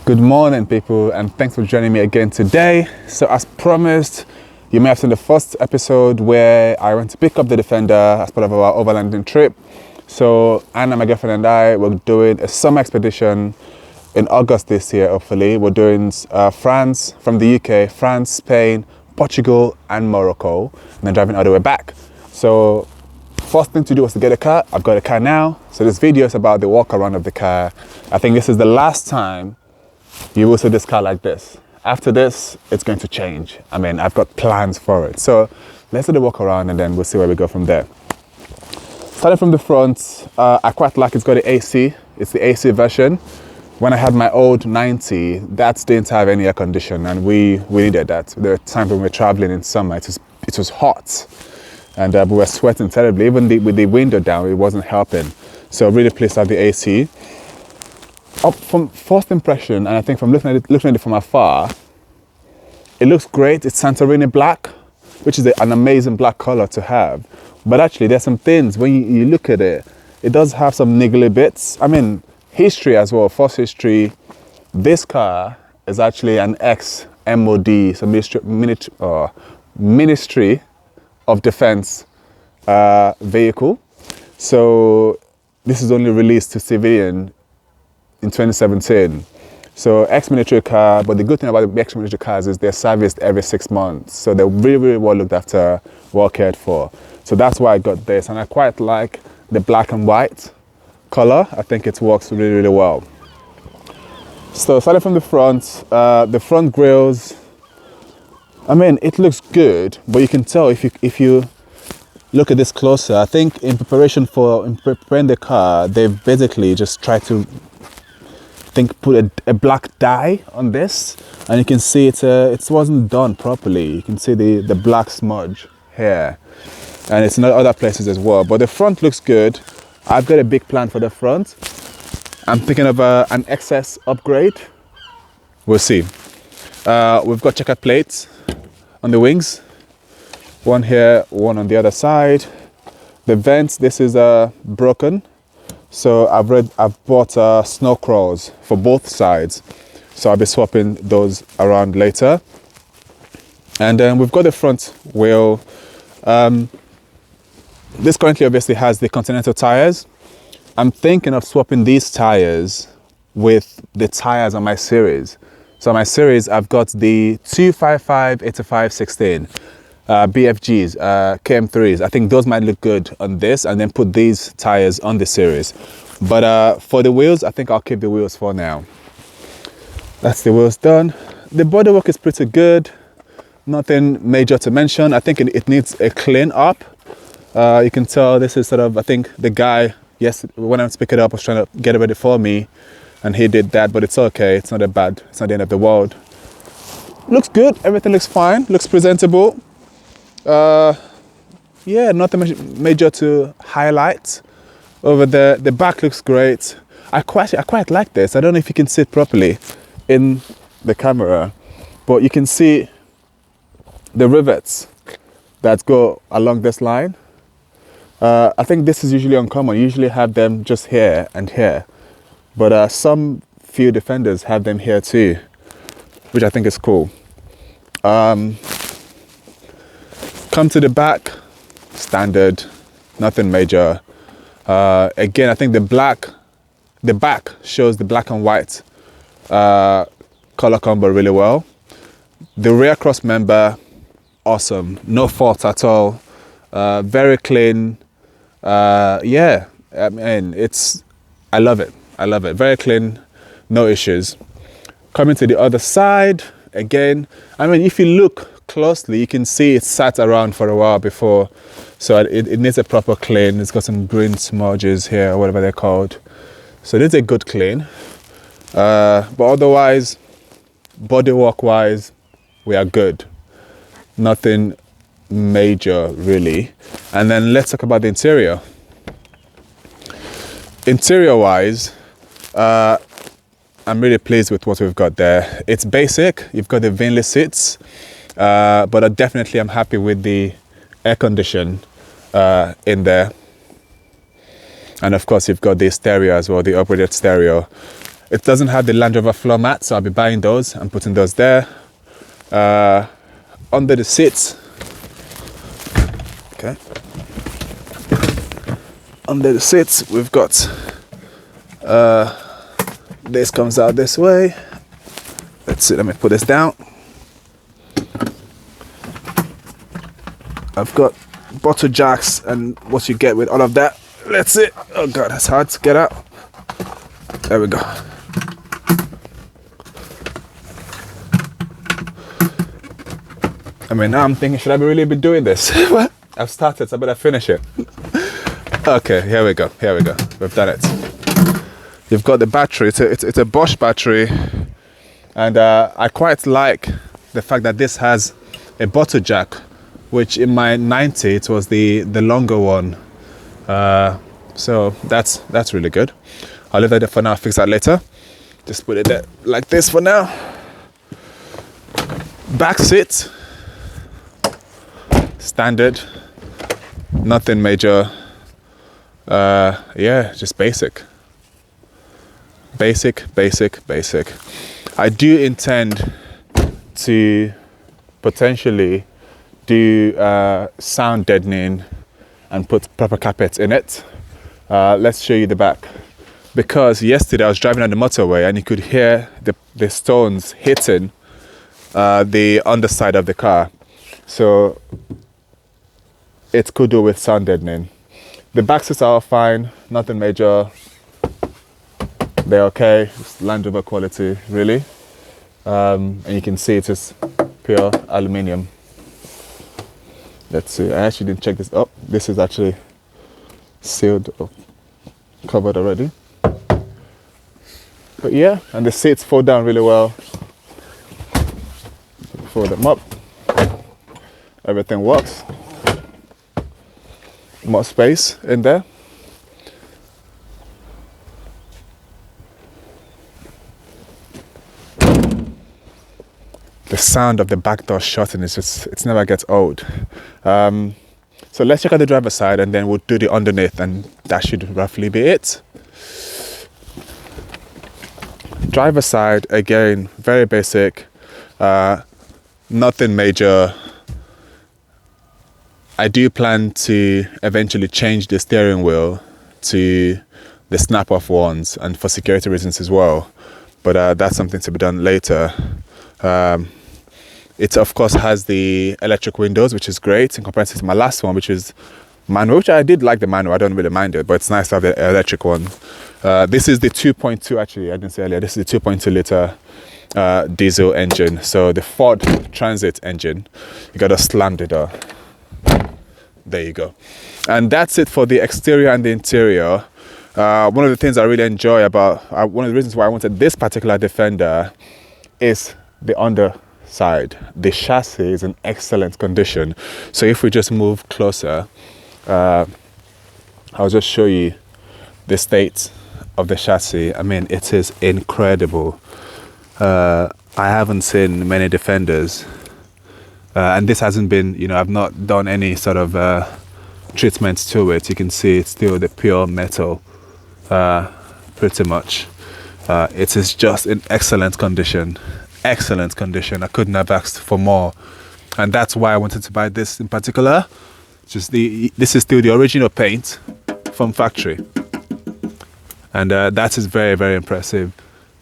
Good morning, people, and thanks for joining me again today. So as promised, you may have seen the first episode where I went to pick up the Defender as part of our overlanding trip. So Anna, my girlfriend, and I were doing a summer expedition in August this year, hopefully. We're doing France, from the UK, France, Spain, Portugal, and Morocco, and then driving all the way back. So first thing to do was to get a car. I've got a car now. So this video is about the walk around of the car. I think this is the last time you will see this car like this. After this, it's going to change. I mean, I've got plans for it. So let's do the walk around and then we'll see where we go from there. Starting from the front, I quite like it's got the AC. It's the AC version. When I had my old 90, that didn't have any air condition, and we needed that. There were times when we were traveling in summer, it was hot, and we were sweating terribly. Even with the window down, it wasn't helping. So really pleased to have the AC. From first impression, and I think from looking at it from afar, it looks great. It's Santorini black, which is an amazing black color to have. But actually, there's some things, when you look at it, it does have some niggly bits. I mean, history as well, first history. This car is actually an ex-MOD, so Ministry of Defense vehicle. So this is only released to civilian in 2017. So ex-military car, but the good thing about the ex-military cars is they're serviced every 6 months. So they're really, really well looked after, well cared for. So that's why I got this, and I quite like the black and white color. I think it works really, really well. So starting from the front grills, I mean, it looks good, but you can tell if you look at this closer, I think in preparing the car, they've basically just tried to put a black dye on this, and you can see it wasn't done properly. You can see the black smudge here, and it's in other places as well. But the front looks good. I've got a big plan for the front. I'm thinking of an XS upgrade. We'll see. We've got checkered plates on the wings. One here, one on the other side. The vents, this is broken. So I've bought snow crawls for both sides. So I'll be swapping those around later. And then we've got the front wheel. This currently obviously has the Continental tires. I'm thinking of swapping these tires with the tires on my series. So on my series, I've got the 255 85 16 BFGs, KM3s. I think those might look good on this, and then put these tires on the series. But for the wheels, I think I'll keep the wheels for now. That's the wheels done. The bodywork is pretty good. Nothing major to mention. I think it needs a clean up. You can tell this is sort of, I think the guy, yes, when I went to pick it up, was trying to get it ready for me, and he did that, but it's okay. It's not that bad. It's not the end of the world. Looks good. Everything looks fine. Looks presentable. Yeah, nothing major to highlight. Over there, the back looks great. I quite like this. I don't know if you can see it properly in the camera, but you can see the rivets that go along this line. I think this is usually uncommon. You usually have them just here and here, but some few Defenders have them here too, which I think is cool. Come to the back, standard, nothing major. Again, I think the back shows the black and white color combo really well. The rear cross member, awesome, no faults at all. Very clean. Yeah, I mean, I love it. Very clean, no issues. Coming to the other side, again, I mean, if you look closely, you can see it sat around for a while before, so it needs a proper clean. It's got some green smudges here, or whatever they're called. So it needs a good clean. But otherwise, bodywork wise, we are good. Nothing major really. And then let's talk about the interior. Interior wise, I'm really pleased with what we've got there. It's basic. You've got the vinyless seats, but I'm happy with the air condition in there. And of course, you've got the stereo as well, the upgraded stereo. It doesn't have the Land Rover floor mat, so I'll be buying those and putting those there. Under the seats, okay. Under the seats, we've got this comes out this way. Let's see, let me put this down. I've got bottle jacks and what you get with all of that. Let's see. Oh God, that's hard to get out. There we go. I mean, now I'm thinking, should I really be doing this? I've started, so I better finish it. Okay, here we go. Here we go. We've done it. You've got the battery. It's a Bosch battery, and I quite like the fact that this has a bottle jack, which in my 90 it was the longer one. So that's really good. I'll leave that there for now. Fix that later. Just put it there like this for now. Back seat, standard, nothing major. Yeah, just basic. I do intend to potentially do sound deadening and put proper carpets in it. Let's show you the back, because yesterday I was driving on the motorway and you could hear the stones hitting the underside of the car, so it could do with sound deadening. The back seats are all fine, nothing major. They're okay. It's Land Rover quality, really. And you can see it is pure aluminium. Let's see. I actually didn't check this up. This is actually sealed up, covered already. But yeah, and the seats fold down really well. Fold them up. Everything works. More space in there. The sound of the back door shutting is just, it never gets old. So let's check out the driver's side and then we'll do the underneath, and that should roughly be it. Driver's side, again, very basic, nothing major. I do plan to eventually change the steering wheel to the snap-off ones, and for security reasons as well. But that's something to be done later. It of course has the electric windows, which is great in comparison to my last one, which is manual, which I did like the manual. I don't really mind it, but it's nice to have the electric one. This is the 2.2, actually, I didn't say earlier, this is the 2.2 litre diesel engine. So the Ford Transit engine, you gotta slam the door. There you go. And that's it for the exterior and the interior. One of the things I really enjoy about, one of the reasons why I wanted this particular Defender is the underside. The chassis is in excellent condition. So if we just move closer, I'll just show you the state of the chassis. I mean, it is incredible. I haven't seen many Defenders, and this hasn't been, you know, I've not done any sort of treatment to it. You can see it's still the pure metal, pretty much. It is just in excellent condition. Excellent condition. I couldn't have asked for more, and that's why I wanted to buy this in particular. This is still the original paint from factory, and that is very, very impressive,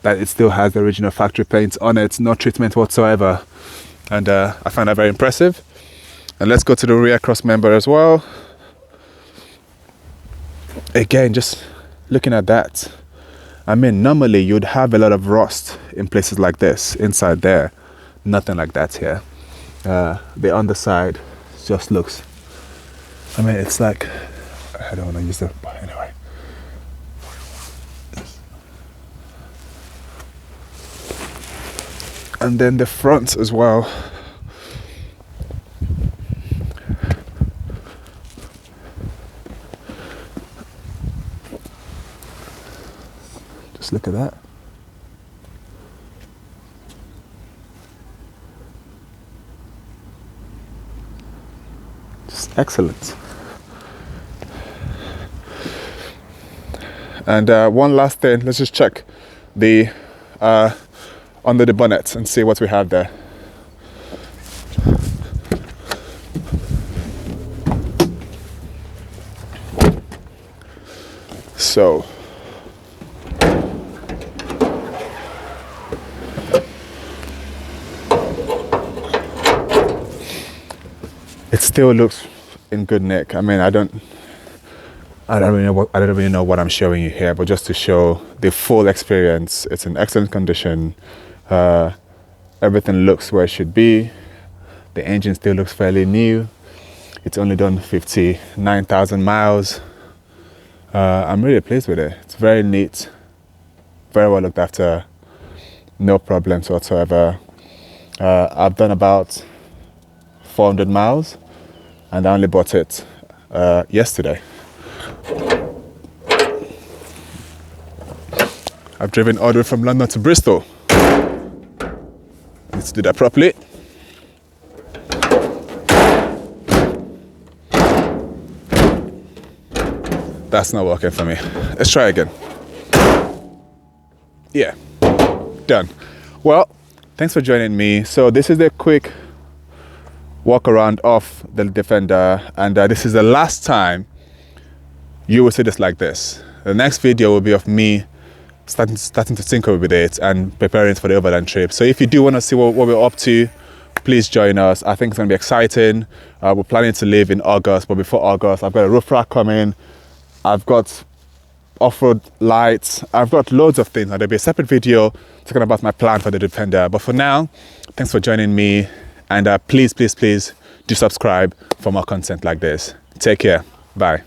that it still has the original factory paint on it, no treatment whatsoever, and I find that very impressive. And let's go to the rear cross member as well. Again, just looking at that, I mean, normally you'd have a lot of rust in places like this, inside there. Nothing like that here. The underside just looks, I mean, it's like, I don't want to use that, but anyway. And then the front as well. Just look at that. Just excellent. And one last thing, let's just check the under the bonnet and see what we have there. So it still looks in good nick. I mean, I don't really know what I'm showing you here, but just to show the full experience, it's in excellent condition. Everything looks where it should be. The engine still looks fairly new. It's only done 59,000 miles. I'm really pleased with it. It's very neat, very well looked after, no problems whatsoever. I've done about 400 miles and I only bought it yesterday. I've driven all the way from London to Bristol. Let's do that properly. That's not working for me. Let's try again. Yeah, done. Well, thanks for joining me. So this is a quick walk around of the Defender, and this is the last time you will see this like this. The next video will be of me starting to tinker with it and preparing for the overland trip. So if you do want to see what we're up to, please join us. I think it's going to be exciting. We're planning to leave in August, but before August, I've got a roof rack coming. I've got off-road lights. I've got loads of things. And there'll be a separate video talking about my plan for the Defender. But for now, thanks for joining me. And please, please, please do subscribe for more content like this. Take care. Bye.